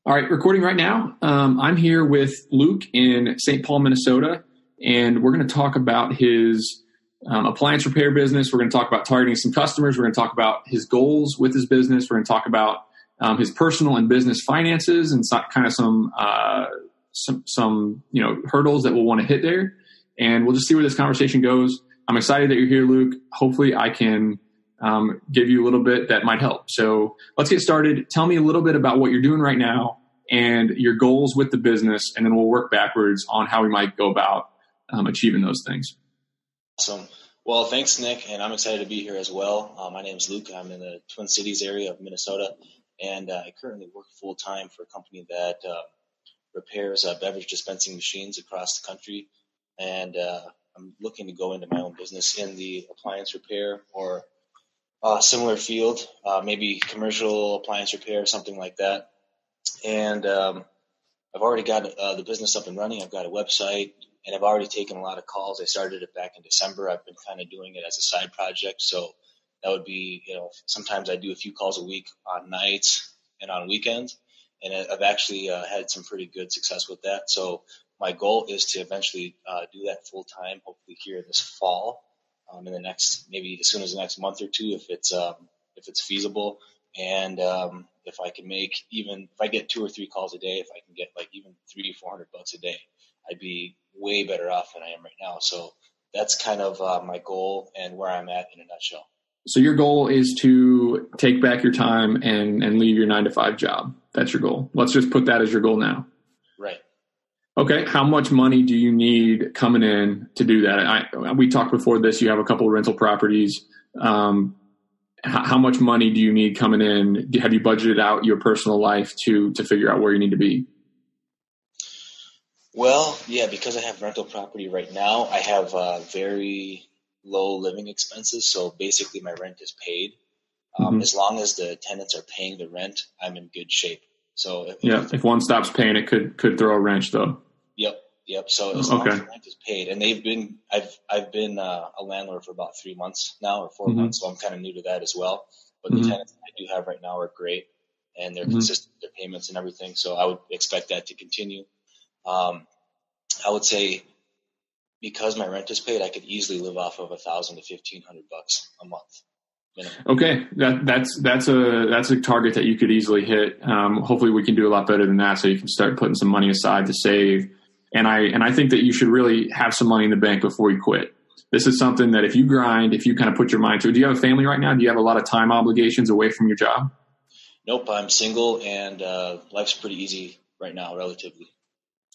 All right, recording right now. I'm here with Luke in St. Paul, Minnesota, and we're going to talk about his appliance repair business. We're going to talk about targeting some customers. We're going to talk about his goals with his business. We're going to talk about his personal and business finances and some hurdles that we'll want to hit there. And we'll just see where this conversation goes. I'm excited that you're here, Luke. Hopefully I can give you a little bit that might help. So let's get started. Tell me a little bit about what you're doing right now and your goals with the business, and then we'll work backwards on how we might go about achieving those things. Awesome. Well, thanks, Nick, and I'm excited to be here as well. My name is Luke. I'm in the Twin Cities area of Minnesota, and I currently work full-time for a company that repairs beverage dispensing machines across the country, and I'm looking to go into my own business in the appliance repair or similar field, maybe commercial appliance repair, something like that. And I've already got the business up and running. I've got a website, and I've already taken a lot of calls. I started it back in December. I've been kind of doing it as a side project. So that would be, sometimes I do a few calls a week on nights and on weekends. And I've actually had some pretty good success with that. So my goal is to eventually do that full time, hopefully here this fall, in the next, maybe as soon as the next month or two, if it's feasible. And if I can make if I get 2 or 3 calls a day, if I can get like even $300-400 a day, I'd be way better off than I am right now. So that's kind of my goal and where I'm at in a nutshell. So your goal is to take back your time and leave your 9-to-5 job. That's your goal. Let's just put that as your goal now. Right. Okay. How much money do you need coming in to do that? We talked before this. You have a couple of rental properties. How much money do you need coming in? Have you budgeted out your personal life to figure out where you need to be? Well, yeah, because I have rental property right now, I have very low living expenses. So basically my rent is paid. As long as the tenants are paying the rent, I'm in good shape. So if one stops paying, it could throw a wrench though. Yep. So as long as the rent is paid, and I've been a landlord for about 3 months now or 4 months, so I'm kind of new to that as well. But the tenants I do have right now are great, and they're consistent with their payments and everything. So I would expect that to continue. I would say because my rent is paid, I could easily live off of $1,000 to $1,500 a month. Minimum. Okay, that's a target that you could easily hit. Hopefully, we can do a lot better than that, so you can start putting some money aside to save. And I think that you should really have some money in the bank before you quit. This is something that if you grind, if you kind of put your mind to it. Do you have a family right now? Do you have a lot of time obligations away from your job? Nope, I'm single, and life's pretty easy right now, relatively.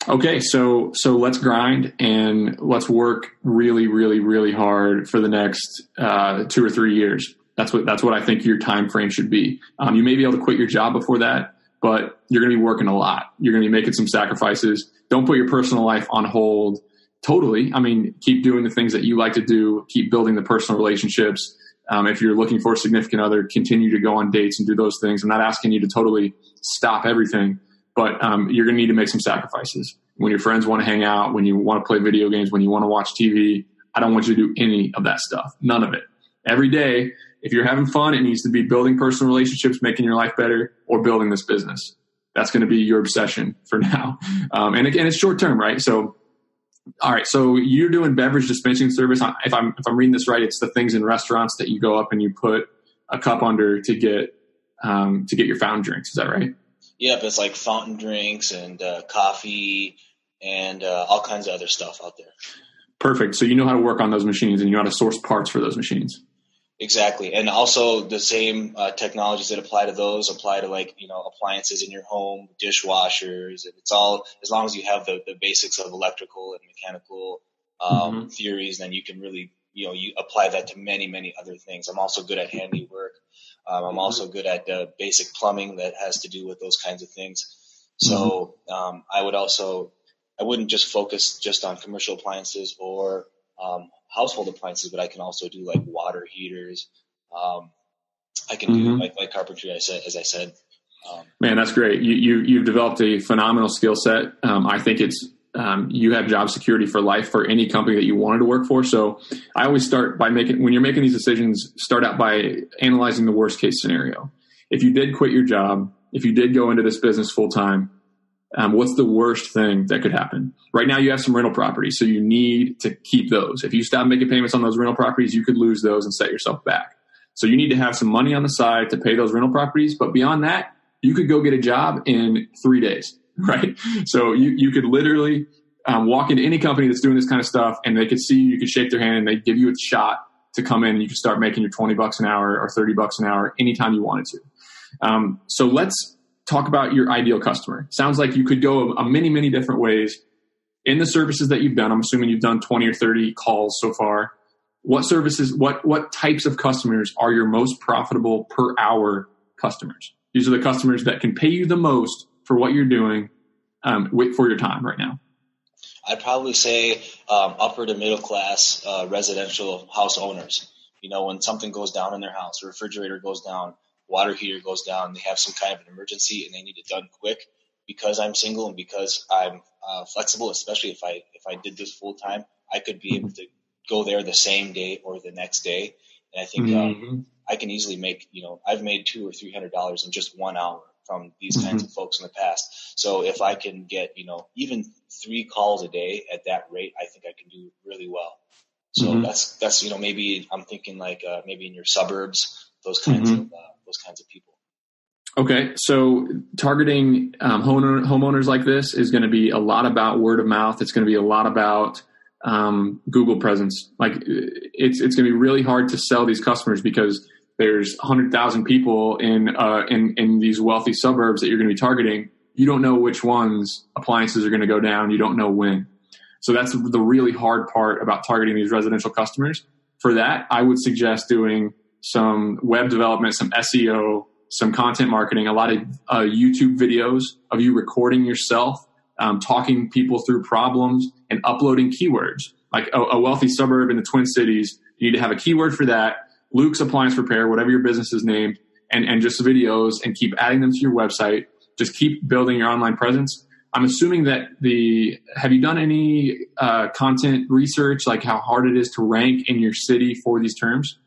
Okay, so let's grind and let's work really, really, really hard for the next 2 or 3 years. That's what I think your time frame should be. You may be able to quit your job before that, but you're going to be working a lot. You're going to be making some sacrifices. Don't put your personal life on hold totally. I mean, keep doing the things that you like to do. Keep building the personal relationships. If you're looking for a significant other, continue to go on dates and do those things. I'm not asking you to totally stop everything, but you're going to need to make some sacrifices. When your friends want to hang out, when you want to play video games, when you want to watch TV, I don't want you to do any of that stuff. None of it. Every day, if you're having fun, it needs to be building personal relationships, making your life better, or building this business. That's going to be your obsession for now. And again, it's short term, right? So, all right. So you're doing beverage dispensing service. If I'm reading this right, it's the things in restaurants that you go up and you put a cup under to get your fountain drinks. Is that right? Yep. It's like fountain drinks and coffee and all kinds of other stuff out there. Perfect. So you know how to work on those machines and you know how to source parts for those machines. Exactly. And also the same technologies that apply to those apply to appliances in your home, dishwashers. It's all, as long as you have the basics of electrical and mechanical theories, then you can really, you apply that to many, many other things. I'm also good at handiwork. I'm also good at basic plumbing that has to do with those kinds of things. So I wouldn't just focus just on commercial appliances or household appliances, but I can also do like water heaters. I can do like carpentry, as I said. Man, that's great. You've developed a phenomenal skill set. I think it's you have job security for life for any company that you wanted to work for. So I always start by when you're making these decisions, start out by analyzing the worst case scenario. if you did quit your job, if you did go into this business full time, what's the worst thing that could happen? Right now you have some rental properties, so you need to keep those. If you stop making payments on those rental properties, you could lose those and set yourself back. So you need to have some money on the side to pay those rental properties. But beyond that, you could go get a job in 3 days, right? So you could literally walk into any company that's doing this kind of stuff, and they could see you could shake their hand, and they'd give you a shot to come in, and you could start making your $20 an hour or $30 an hour anytime you wanted to. So let's talk about your ideal customer. Sounds like you could go many different ways in the services that you've done. I'm assuming you've done 20 or 30 calls so far. What services, what types of customers are your most profitable per hour customers? These are the customers that can pay you the most for what you're doing for your time right now. I'd probably say upper to middle class residential house owners. You know, when something goes down in their house, a refrigerator goes down, water heater goes down, they have some kind of an emergency and they need it done quick. Because I'm single and because I'm flexible, especially if I did this full time, I could be able to go there the same day or the next day. And I think I can easily make, I've made $200 or $300 in just 1 hour from these kinds of folks in the past. So if I can get, even 3 calls a day at that rate, I think I can do really well. So that's maybe I'm thinking like maybe in your suburbs, those kinds of people. Okay, so targeting homeowners like this is going to be a lot about word of mouth. It's going to be a lot about Google presence. Like it's going to be really hard to sell these customers because there's 100,000 people in these wealthy suburbs that you're going to be targeting. You don't know which ones appliances are going to go down. You don't know when. So that's the really hard part about targeting these residential customers. For that, I would suggest doing some web development, some SEO, some content marketing, a lot of YouTube videos of you recording yourself, talking people through problems and uploading keywords. Like a wealthy suburb in the Twin Cities, you need to have a keyword for that, Luke's Appliance Repair, whatever your business is named, and just videos, and keep adding them to your website. Just keep building your online presence. I'm assuming that have you done any content research, like how hard it is to rank in your city for these terms?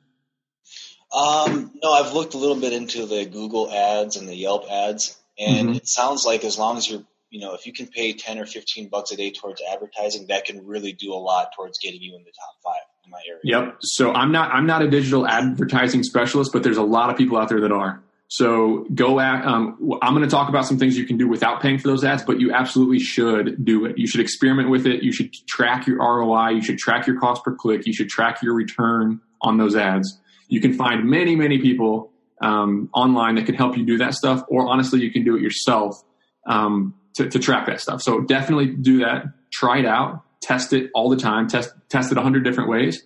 No, I've looked a little bit into the Google ads and the Yelp ads, and it sounds like as long as you're, if you can pay $10 or $15 a day towards advertising, that can really do a lot towards getting you in the top 5 in my area. Yep. So I'm not a digital advertising specialist, but there's a lot of people out there that are. So I'm going to talk about some things you can do without paying for those ads, but you absolutely should do it. You should experiment with it. You should track your ROI. You should track your cost per click. You should track your return on those ads. You can find many people online that can help you do that stuff, or honestly, you can do it yourself to track that stuff. So definitely do that. Try it out. Test it all the time. Test it 100 different ways.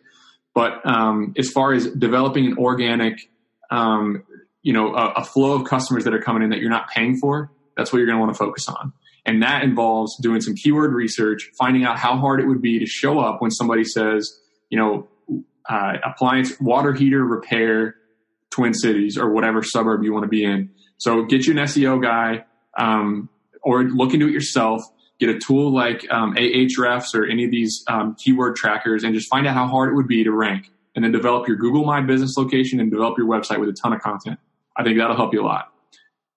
But as far as developing an organic, a flow of customers that are coming in that you're not paying for, that's what you're going to want to focus on. And that involves doing some keyword research, finding out how hard it would be to show up when somebody says, appliance water heater repair, Twin Cities, or whatever suburb you want to be in. So get you an SEO guy, or look into it yourself. Get a tool like Ahrefs or any of these keyword trackers, and just find out how hard it would be to rank. And then develop your Google My Business location and develop your website with a ton of content. I think that'll help you a lot.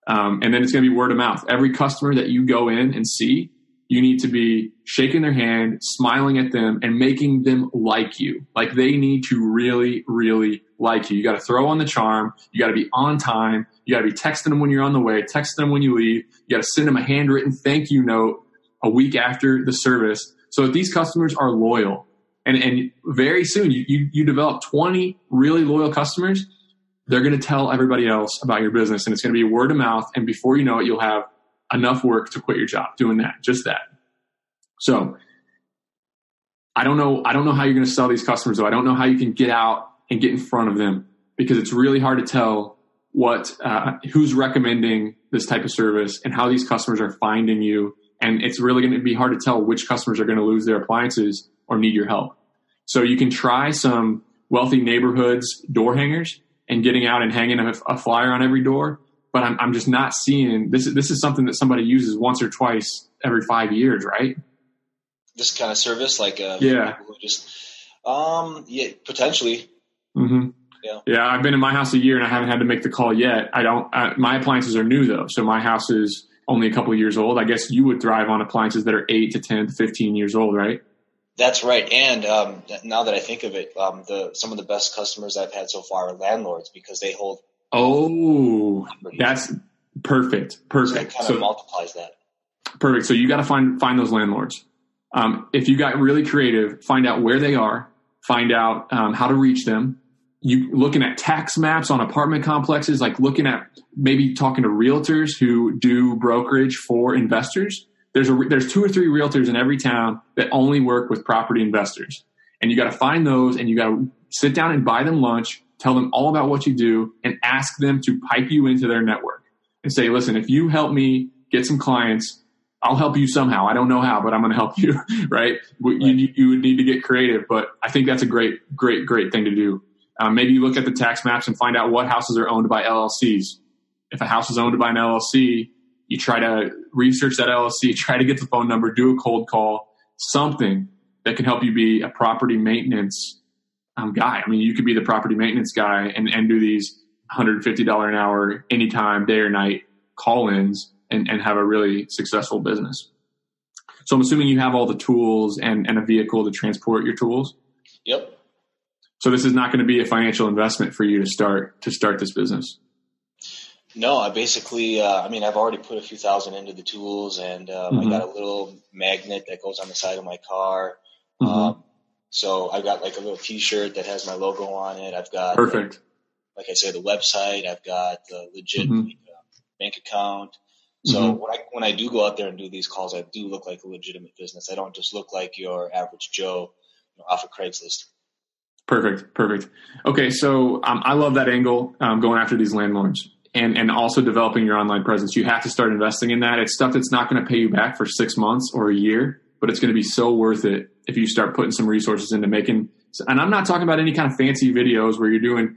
And then it's going to be word of mouth. Every customer that you go in and see, you need to be shaking their hand, smiling at them, and making them like you. Like they need to really, really like you. You got to throw on the charm. You got to be on time. You got to be texting them when you're on the way, texting them when you leave. You got to send them a handwritten thank you note a week after the service, so that these customers are loyal. And very soon, you develop 20 really loyal customers. They're going to tell everybody else about your business, and it's going to be word of mouth. And before you know it, you'll have enough work to quit your job doing that, just that. So I don't know how you're going to sell these customers, though. I don't know how you can get out and get in front of them, because it's really hard to tell who's recommending this type of service and how these customers are finding you. And it's really going to be hard to tell which customers are going to lose their appliances or need your help. So you can try some wealthy neighborhoods door hangers and getting out and hanging a flyer on every door. But I'm just not seeing this. This is something that somebody uses once or twice every 5 years, right? This kind of service, like yeah, just potentially. Mm-hmm. Yeah, I've been in my house a year and I haven't had to make the call yet. My appliances are new though. So my house is only a couple of years old. I guess you would thrive on appliances that are 8 to 10 to 15 years old, right? That's right. And now that I think of it, some of the best customers I've had so far are landlords because they hold. Oh, that's perfect. So it kind of multiplies that. Perfect. So you got to find those landlords. If you got really creative, find out where they are, find out how to reach them. You looking at tax maps on apartment complexes, like looking at maybe talking to realtors who do brokerage for investors. There's 2 or 3 realtors in every town that only work with property investors. And you got to find those and you got to sit down and buy them lunch, tell them all about what you do and ask them to pipe you into their network and say, listen, if you help me get some clients, I'll help you somehow. I don't know how, but I'm going to help you, right? You would need to get creative, but I think that's a great thing to do. Maybe you look at the tax maps and find out what houses are owned by LLCs. If a house is owned by an LLC, you try to research that LLC, try to get the phone number, do a cold call, something that can help you be a property maintenance guy. I mean, you could be the property maintenance guy and do these $150 an hour anytime, day or night call-ins and have a really successful business. So I'm assuming you have all the tools and a vehicle to transport your tools. Yep. So this is not going to be a financial investment for you to start this business. No, I basically, I've already put a few thousand into the tools and I got a little magnet that goes on the side of my car. So I've got like a little t-shirt that has my logo on it. I've got, perfect. Like I said, the website, I've got the legit bank account. So when I do go out there and do these calls, I do look like a legitimate business. I don't just look like your average Joe off of Craigslist. Perfect. Okay, so I love that angle, going after these landlords and also developing your online presence. You have to start investing in that. It's stuff that's not going to pay you back for 6 months or a year, but it's going to be so worth it if you start putting some resources into making. And I'm not talking about any kind of fancy videos where you're doing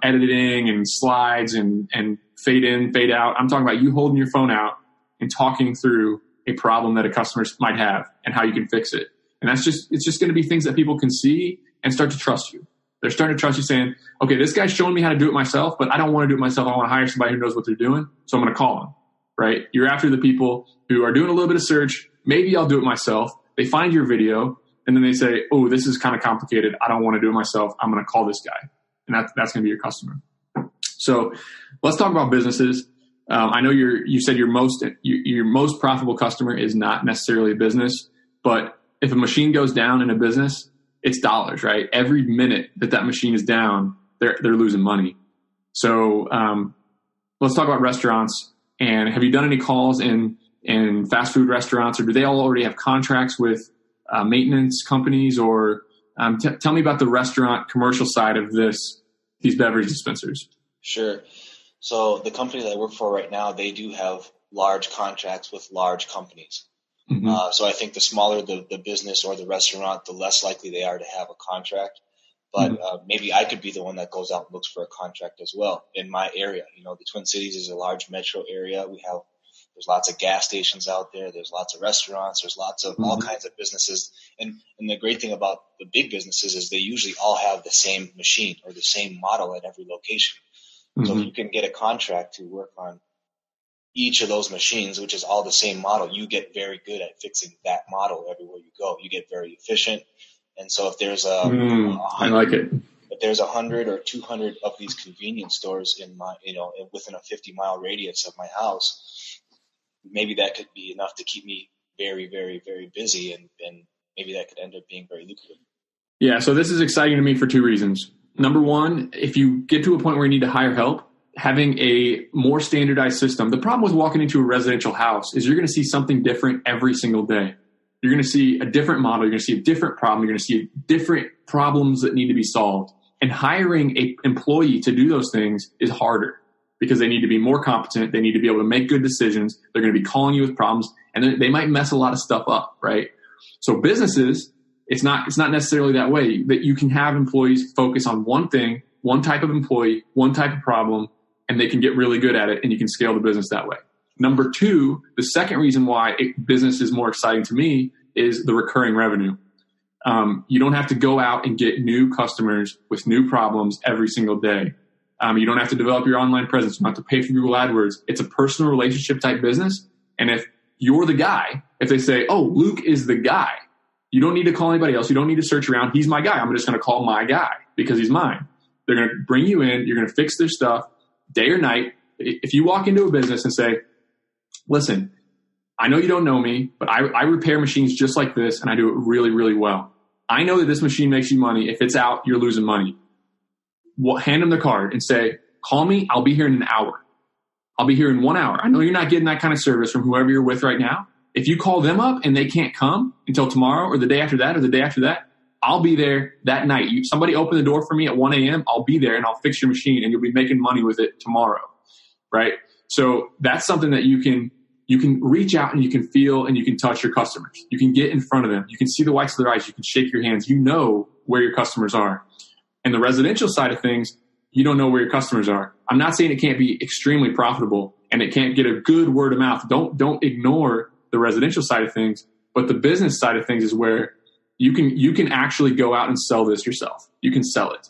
editing and slides and fade in, fade out. I'm talking about you holding your phone out and talking through a problem that a customer might have and how you can fix it. And it's just going to be things that people can see and start to trust you. They're starting to trust you saying, okay, this guy's showing me how to do it myself, but I don't want to do it myself. I want to hire somebody who knows what they're doing. So I'm going to call them, right? You're after the people who are doing a little bit of search. Maybe I'll do it myself. They find your video and then they say, oh, this is kind of complicated. I don't want to do it myself. I'm going to call this guy. And that's going to be your customer. So let's talk about businesses. I know you said your most profitable customer is not necessarily a business, but if a machine goes down in a business, it's dollars, right? Every minute that machine is down, they're losing money. So let's talk about restaurants. And have you done any calls in fast food restaurants, or do they all already have contracts with maintenance companies? Or tell me about the restaurant commercial side of these beverage dispensers. Sure. So the company that I work for right now, they do have large contracts with large companies. So I think the smaller the business or the restaurant, the less likely they are to have a contract. But maybe I could be the one that goes out and looks for a contract as well in my area. The Twin Cities is a large metro area. There's lots of gas stations out there. There's lots of restaurants. There's lots of all kinds of businesses. And the great thing about the big businesses is they usually all have the same machine or the same model at every location. So if you can get a contract to work on each of those machines, which is all the same model, you get very good at fixing that model everywhere you go. You get very efficient. And so if there's I like it. If there's 100 or 200 of these convenience stores in my, within a 50-mile radius of my house, maybe that could be enough to keep me very, very, very busy. And maybe that could end up being very lucrative. Yeah. So this is exciting to me for 2 reasons. Number one, if you get to a point where you need to hire help, having a more standardized system. The problem with walking into a residential house is you're going to see something different every single day. You're going to see a different model. You're going to see a different problem. You're going to see different problems that need to be solved. And hiring an employee to do those things is harder because they need to be more competent. They need to be able to make good decisions. They're going to be calling you with problems, and they might mess a lot of stuff up, right? So businesses, it's not necessarily that way. That you can have employees focus on one thing, one type of employee, one type of problem, and they can get really good at it, and you can scale the business that way. Number two, the second reason why business is more exciting to me is the recurring revenue. You don't have to go out and get new customers with new problems every single day. You don't have to develop your online presence. You don't have to pay for Google AdWords. It's a personal relationship type business. And if you're the guy, if they say, oh, Luke is the guy, you don't need to call anybody else. You don't need to search around. He's my guy. I'm just going to call my guy because he's mine. They're going to bring you in. You're going to fix their stuff day or night. If you walk into a business and say, listen, I know you don't know me, but I repair machines just like this, and I do it really, really well. I know that this machine makes you money. If it's out, you're losing money. Well, hand them the card and say, call me. I'll be here in an hour. I'll be here in 1 hour. I know you're not getting that kind of service from whoever you're with right now. If you call them up and they can't come until tomorrow or the day after that or the day after that, I'll be there that night. Somebody open the door for me at 1 a.m. I'll be there and I'll fix your machine and you'll be making money with it tomorrow, right? So that's something that you can reach out and you can feel and you can touch your customers. You can get in front of them. You can see the whites of their eyes. You can shake your hands. You know where your customers are. And the residential side of things, you don't know where your customers are. I'm not saying it can't be extremely profitable and it can't get a good word of mouth. Don't ignore the residential side of things, but the business side of things is where you can actually go out and sell this yourself. You can sell it.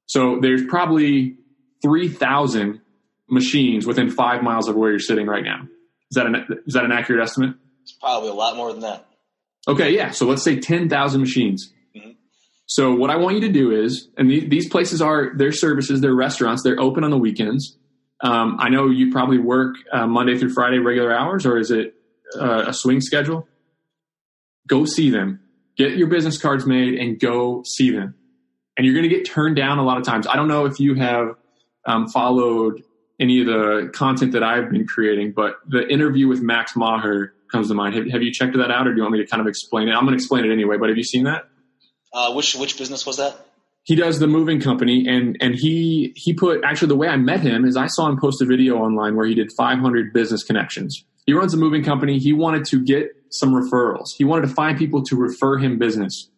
So there's probably 3,000 machines within 5 miles of where you're sitting right now. Is that an accurate estimate? It's probably a lot more than that. Okay, yeah. So let's say 10,000 machines. Mm-hmm. So what I want you to do is, and these places are, their services, they're restaurants, they're open on the weekends. I know you probably work Monday through Friday regular hours, or is it a swing schedule? Go see them. Get your business cards made and go see them. And you're going to get turned down a lot of times. I don't know if you have followed any of the content that I've been creating, but the interview with Max Maher comes to mind. Have you checked that out, or do you want me to kind of explain it? I'm going to explain it anyway, but have you seen that? Which business was that? He does the moving company, and he put, actually the way I met him is I saw him post a video online where he did 500 business connections. He runs a moving company. He wanted to get some referrals. He wanted to find people to refer him business.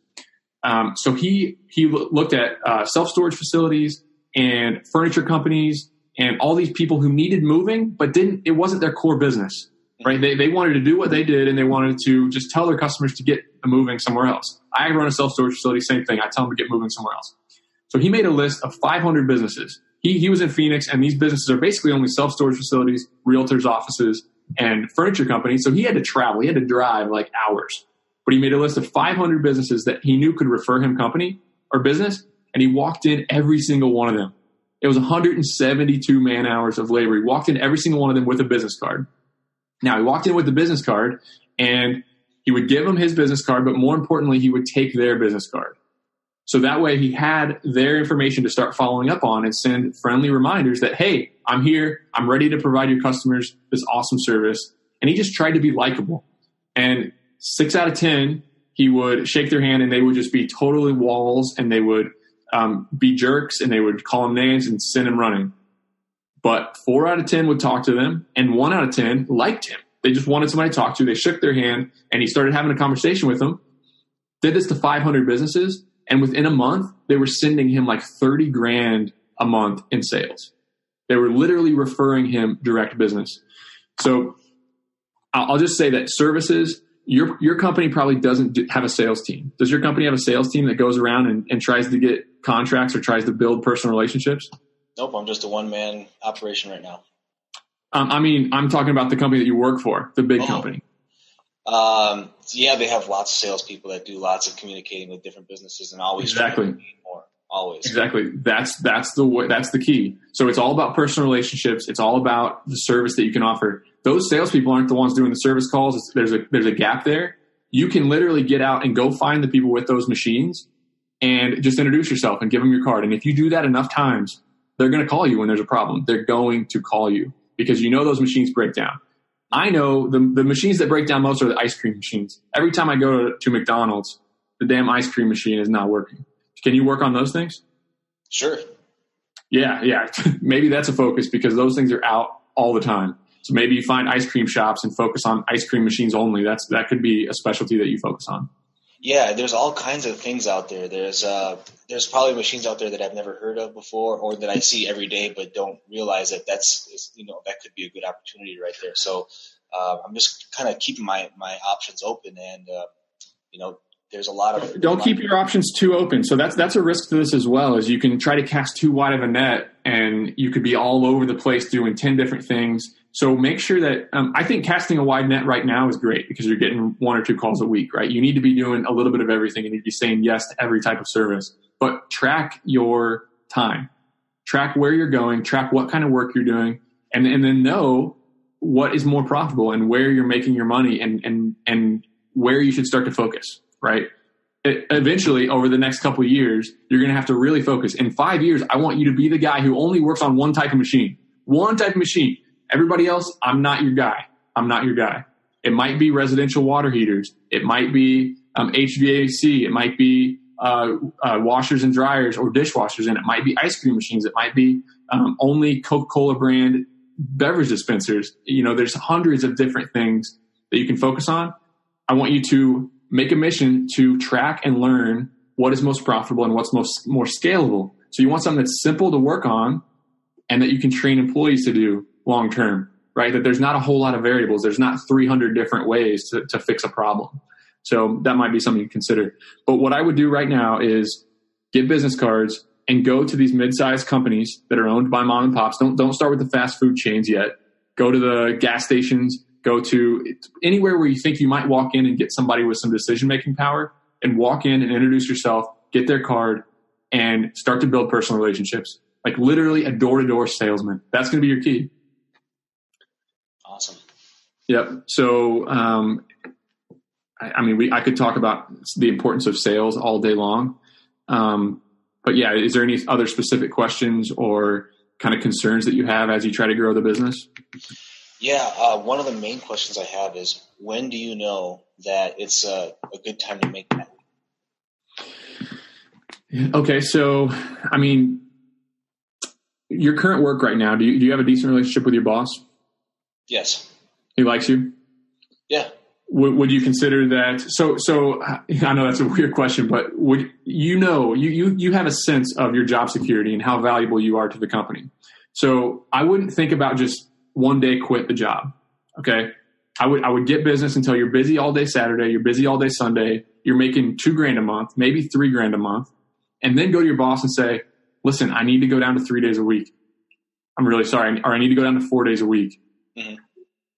So he looked at self-storage facilities and furniture companies and all these people who needed moving, but it wasn't their core business, right? They wanted to do what they did, and they wanted to just tell their customers to get moving somewhere else. I run a self-storage facility, same thing. I tell them to get moving somewhere else. So he made a list of 500 businesses. He was in Phoenix, and these businesses are basically only self-storage facilities, realtors' offices, and furniture companies. So he had to travel. He had to drive like hours. But he made a list of 500 businesses that he knew could refer him company or business, and he walked in every single one of them. It was 172 man hours of labor. He walked in every single one of them with a business card. Now, he walked in with the business card, and he would give them his business card, but more importantly, he would take their business card. So that way he had their information to start following up on and send friendly reminders that, hey, I'm here. I'm ready to provide your customers this awesome service. And he just tried to be likable. And 6 out of 10, he would shake their hand and they would just be totally walls, and they would be jerks, and they would call him names and send him running. But 4 out of 10 would talk to them, and 1 out of 10 liked him. They just wanted somebody to talk to. They shook their hand, and he started having a conversation with them. Did this to 500 businesses, and within a month, they were sending him like $30,000 a month in sales. They were literally referring him direct business. So I'll just say that services, your company probably doesn't have a sales team. Does your company have a sales team that goes around and tries to get contracts or tries to build personal relationships? Nope, I'm just a one-man operation right now. I'm talking about the company that you work for, the big company. Yeah, they have lots of salespeople that do lots of communicating with different businesses and always exactly more. Always exactly. That's the key. So it's all about personal relationships. It's all about the service that you can offer. Those salespeople aren't the ones doing the service calls. There's a gap there. You can literally get out and go find the people with those machines and just introduce yourself and give them your card. And if you do that enough times, they're going to call you when there's a problem. They're going to call you because you know those machines break down. I know the machines that break down most are the ice cream machines. Every time I go to McDonald's, the damn ice cream machine is not working. Can you work on those things? Sure. Yeah. Maybe that's a focus because those things are out all the time. So maybe you find ice cream shops and focus on ice cream machines only. That could be a specialty that you focus on. Yeah, there's all kinds of things out there. There's probably machines out there that I've never heard of before, or that I see every day, but don't realize that that could be a good opportunity right there. So I'm just kind of keeping my options open, and there's a lot of don't keep your options too open. So that's a risk to this as well, is you can try to cast too wide of a net and you could be all over the place doing 10 different things. So make sure that I think casting a wide net right now is great because you're getting 1 or 2 calls a week, right? You need to be doing a little bit of everything and you'd be saying yes to every type of service, but track your time, track where you're going, track what kind of work you're doing, and then know what is more profitable and where you're making your money and where you should start to focus. Right. Eventually, over the next couple of years, you're going to have to really focus. In 5 years, I want you to be the guy who only works on one type of machine. Everybody else, I'm not your guy. It might be residential water heaters. It might be HVAC. It might be washers and dryers or dishwashers. And it might be ice cream machines. It might be only Coca-Cola brand beverage dispensers. There's hundreds of different things that you can focus on. I want you to make a mission to track and learn what is most profitable and what's more scalable. So you want something that's simple to work on and that you can train employees to do long term, right? That there's not a whole lot of variables. There's not 300 different ways to fix a problem. So that might be something to consider. But what I would do right now is get business cards and go to these mid-sized companies that are owned by mom and pops. Don't start with the fast food chains yet. Go to the gas stations. Go to anywhere where you think you might walk in and get somebody with some decision-making power, and walk in and introduce yourself, get their card, and start to build personal relationships. Like literally a door-to-door salesman. That's going to be your key. Awesome. Yep. So, I could talk about the importance of sales all day long. But yeah, is there any other specific questions or kind of concerns that you have as you try to grow the business? Yeah, one of the main questions I have is, when do you know that it's a good time to make that? Okay, so, your current work right now, do you have a decent relationship with your boss? Yes. He likes you? Yeah. Would you consider that? So I know that's a weird question, but would you have a sense of your job security and how valuable you are to the company. So I wouldn't think about just one day quit the job. Okay. I would get business until you're busy all day Saturday, you're busy all day Sunday, you're making $2,000 a month, maybe $3,000 a month, and then go to your boss and say, listen, I need to go down to 3 days a week. I'm really sorry. Or I need to go down to 4 days a week. Mm-hmm.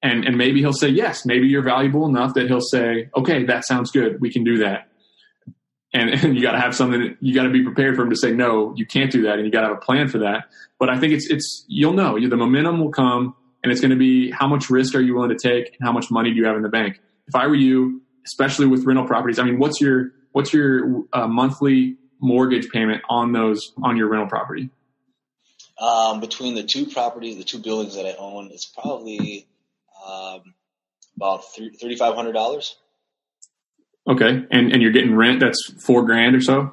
And maybe he'll say yes. Maybe you're valuable enough that he'll say, okay, that sounds good. We can do that. And you got to have something. You got to be prepared for him to say no, you can't do that, and you got to have a plan for that. But I think it's you'll know. The momentum will come, and it's going to be how much risk are you willing to take, and how much money do you have in the bank. If I were you, especially with rental properties, what's your monthly mortgage payment on your rental property? Between the two buildings that I own, it's probably about $3,500. Okay, and you're getting rent that's $4,000 or so.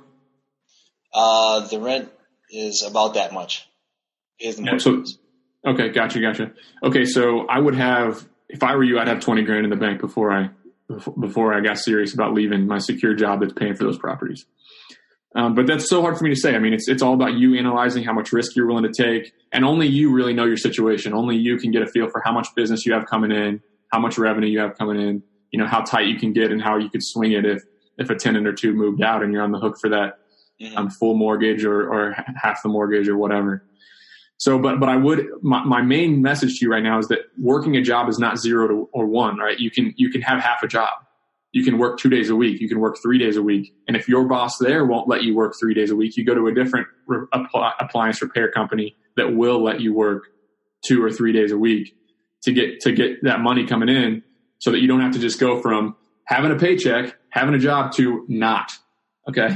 The rent is about that much. Okay, gotcha. Okay, so I would have, if I were you, I'd have $20,000 in the bank before I got serious about leaving my secure job that's paying for those properties. But that's so hard for me to say. It's all about you analyzing how much risk you're willing to take, and only you really know your situation. Only you can get a feel for how much business you have coming in, how much revenue you have coming in, how tight you can get and how you could swing it if a tenant or two moved out and you're on the hook for that full mortgage or half the mortgage or whatever. So, but my main message to you right now is that working a job is not 0 or 1, right? You can have half a job. You can work 2 days a week. You can work 3 days a week. And if your boss there won't let you work 3 days a week, you go to a different appliance repair company that will let you work 2 or 3 days a week to get that money coming in, so that you don't have to just go from having a paycheck, having a job, to not. Okay.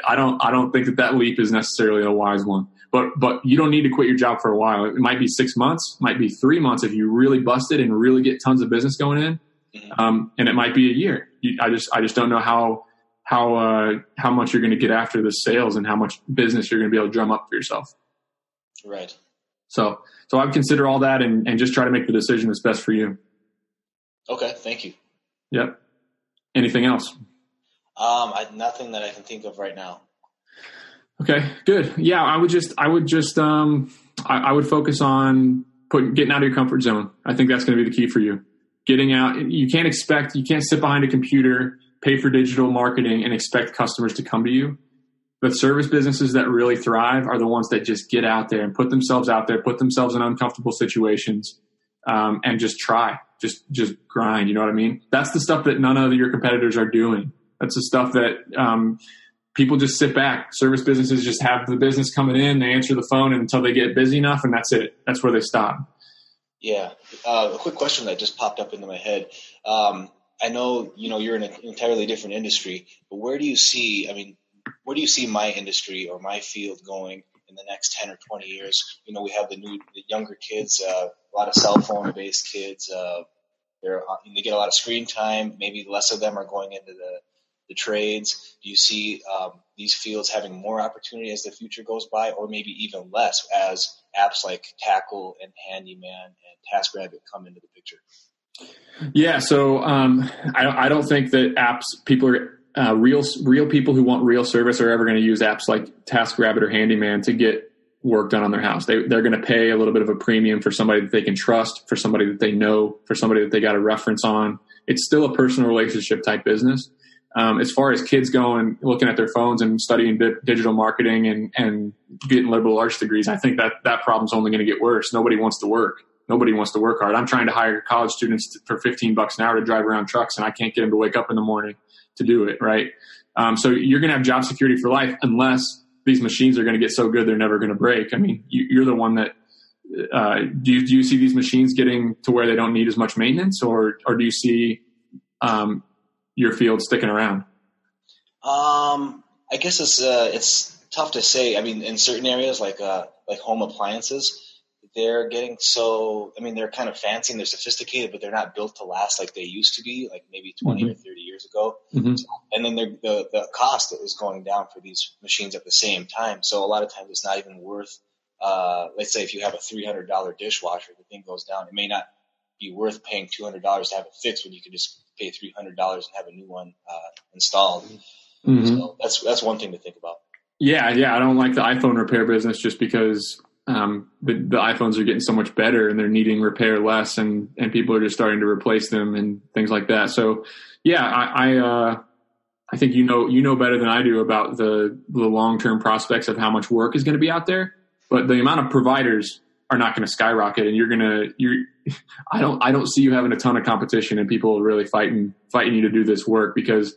I don't think that leap is necessarily a wise one, but you don't need to quit your job for a while. It might be 6 months, might be 3 months if you really busted and really get tons of business going in. And it might be a year. I just don't know how much you're going to get after the sales and how much business you're going to be able to drum up for yourself. Right. So I'd consider all that and just try to make the decision that's best for you. Okay. Thank you. Yep. Anything else? Nothing that I can think of right now. Okay, good. Yeah, I would focus on getting out of your comfort zone. I think that's going to be the key for you. Getting out. You can't sit behind a computer pay for digital marketing and expect customers to come to you. The service businesses that really thrive are the ones that just get out there and put themselves out there, put themselves in uncomfortable situations, and just try, just grind. You know what I mean? That's the stuff that none of your competitors are doing. That's the stuff that people just sit back. Service businesses just have the business coming in, they answer the phone until they get busy enough, and that's it. That's where they stop. Yeah. A quick question that just popped up into my head. I know, you're in an entirely different industry, but where do you see my industry or my field going in the next 10 or 20 years? We have the younger kids, a lot of cell phone based kids. They get a lot of screen time. Maybe less of them are going into the trades. Do you see these fields having more opportunity as the future goes by, or maybe even less as apps like Tackle and Handyman and TaskRabbit come into the picture? Yeah, so I don't think that people are real people who want real service are ever going to use apps like TaskRabbit or Handyman to get work done on their house. They're going to pay a little bit of a premium for somebody that they can trust, for somebody that they know, for somebody that they got a reference on. It's still a personal relationship type business. As far as kids going, looking at their phones and studying digital marketing and getting liberal arts degrees, I think that problem's only going to get worse. Nobody wants to work. Nobody wants to work hard. I'm trying to hire college students for $15 an hour to drive around trucks, and I can't get them to wake up in the morning to do it, right? So you're going to have job security for life unless these machines are going to get so good they're never going to break. I mean, you're the one that do you see these machines getting to where they don't need as much maintenance, or do you see your field sticking around? I guess it's tough to say. I mean, in certain areas like home appliances, they're getting they're kind of fancy and they're sophisticated, but they're not built to last like they used to be, like maybe 20 or 30 years ago. Mm-hmm. And then the cost is going down for these machines at the same time. So a lot of times it's not even worth, let's say if you have a $300 dishwasher, the thing goes down. It may not be worth paying $200 to have it fixed when you can just pay $300 and have a new one installed. Mm-hmm. So that's one thing to think about. Yeah. I don't like the iPhone repair business just because the iPhones are getting so much better and they're needing repair less, and people are just starting to replace them and things like that. So yeah, I think you know better than I do about the long-term prospects of how much work is going to be out there, but the amount of providers are not going to skyrocket, and I don't see you having a ton of competition and people really fighting you to do this work, because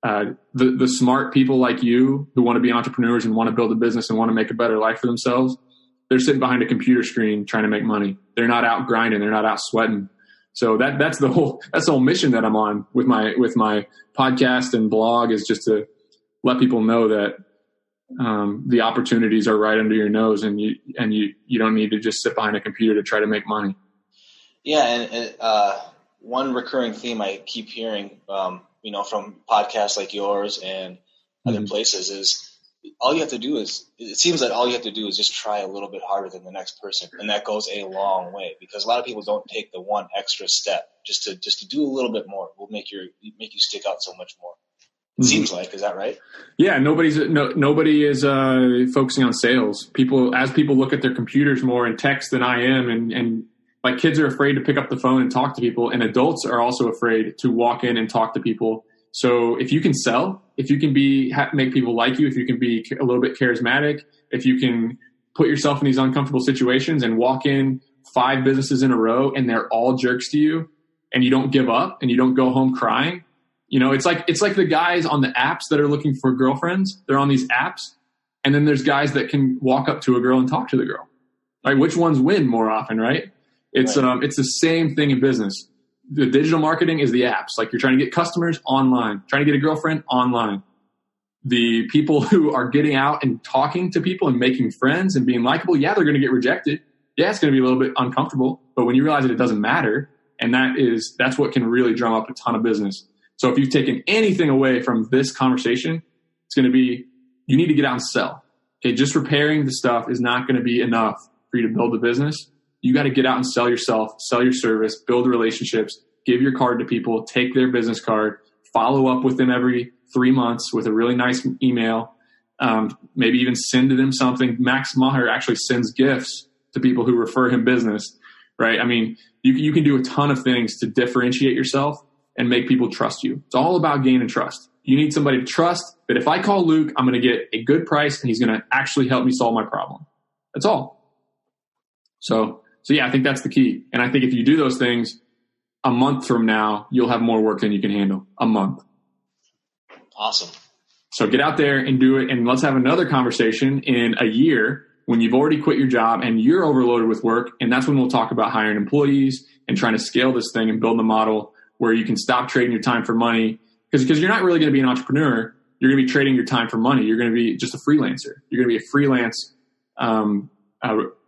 the smart people like you who want to be entrepreneurs and want to build a business and want to make a better life for themselves, they're sitting behind a computer screen trying to make money. They're not out grinding. They're not out sweating. So that's the whole mission that I'm on with my podcast and blog, is just to let people know that the opportunities are right under your nose, and you don't need to just sit behind a computer to try to make money. Yeah, and one recurring theme I keep hearing, from podcasts like yours and other mm-hmm. places is, it seems that all you have to do is just try a little bit harder than the next person. And that goes a long way, because a lot of people don't take the one extra step just to do a little bit more will make you stick out so much more. It mm-hmm. seems like, is that right? Yeah. Nobody is focusing on sales. As people look at their computers more and text than I am, and like kids are afraid to pick up the phone and talk to people, and adults are also afraid to walk in and talk to people. So if you can sell, if you can make people like you, if you can be a little bit charismatic, if you can put yourself in these uncomfortable situations and walk in 5 businesses in a row and they're all jerks to you, and you don't give up and you don't go home crying, it's like the guys on the apps that are looking for girlfriends. They're on these apps, and then there's guys that can walk up to a girl and talk to the girl. Like, which ones win more often, right? It's the same thing in business. The digital marketing is the apps. Like, you're trying to get customers online, trying to get a girlfriend online. The people who are getting out and talking to people and making friends and being likable, yeah, they're going to get rejected. Yeah, it's going to be a little bit uncomfortable, but when you realize that it doesn't matter, and that's what can really drum up a ton of business. So if you've taken anything away from this conversation, it's going to be, you need to get out and sell. Okay, just repairing the stuff is not going to be enough for you to build a business. You got to get out and sell yourself, sell your service, build relationships, give your card to people, take their business card, follow up with them every 3 months with a really nice email, maybe even send to them something. Max Maher actually sends gifts to people who refer him business, right? I mean, you can do a ton of things to differentiate yourself, and make people trust you. It's all about gaining trust. You need somebody to trust that if I call Luke, I'm going to get a good price and he's going to actually help me solve my problem. That's all. So yeah, I think that's the key. And I think if you do those things, a month from now, you'll have more work than you can handle. A month. Awesome. So get out there and do it. And let's have another conversation in a year when you've already quit your job and you're overloaded with work. And that's when we'll talk about hiring employees and trying to scale this thing and build a model where you can stop trading your time for money. Because you're not really going to be an entrepreneur. You're going to be trading your time for money. You're going to be just a freelancer. You're going to be a freelance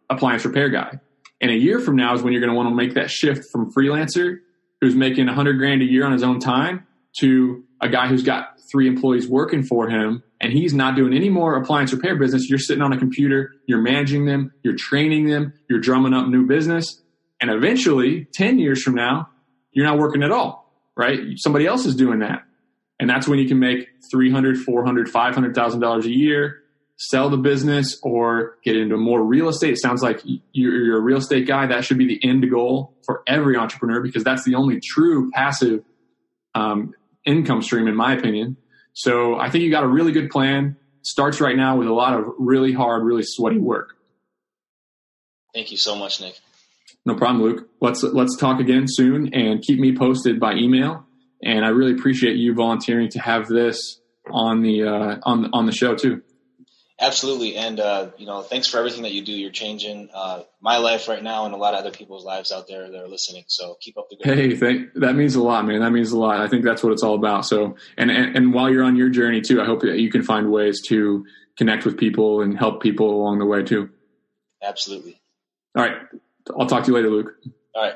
appliance repair guy. And a year from now is when you're going to want to make that shift from freelancer who's making $100,000 a year on his own time to a guy who's got 3 employees working for him and he's not doing any more appliance repair business. You're sitting on a computer, you're managing them, you're training them, you're drumming up new business. And eventually 10 years from now, you're not working at all, right? Somebody else is doing that. And that's when you can make $300,000, $400,000, $500,000 a year, sell the business or get into more real estate. It sounds like you're a real estate guy. That should be the end goal for every entrepreneur because that's the only true passive income stream, in my opinion. So I think you got a really good plan. Starts right now with a lot of really hard, really sweaty work. Thank you so much, Nick. No problem, Luke. Let's talk again soon and keep me posted by email. And I really appreciate you volunteering to have this on the show too. Absolutely. And, thanks for everything that you do. You're changing my life right now and a lot of other people's lives out there that are listening. So keep up the good work. That means a lot, man. That means a lot. I think that's what it's all about. So, and while you're on your journey too, I hope that you can find ways to connect with people and help people along the way too. Absolutely. All right. I'll talk to you later, Luke. All right.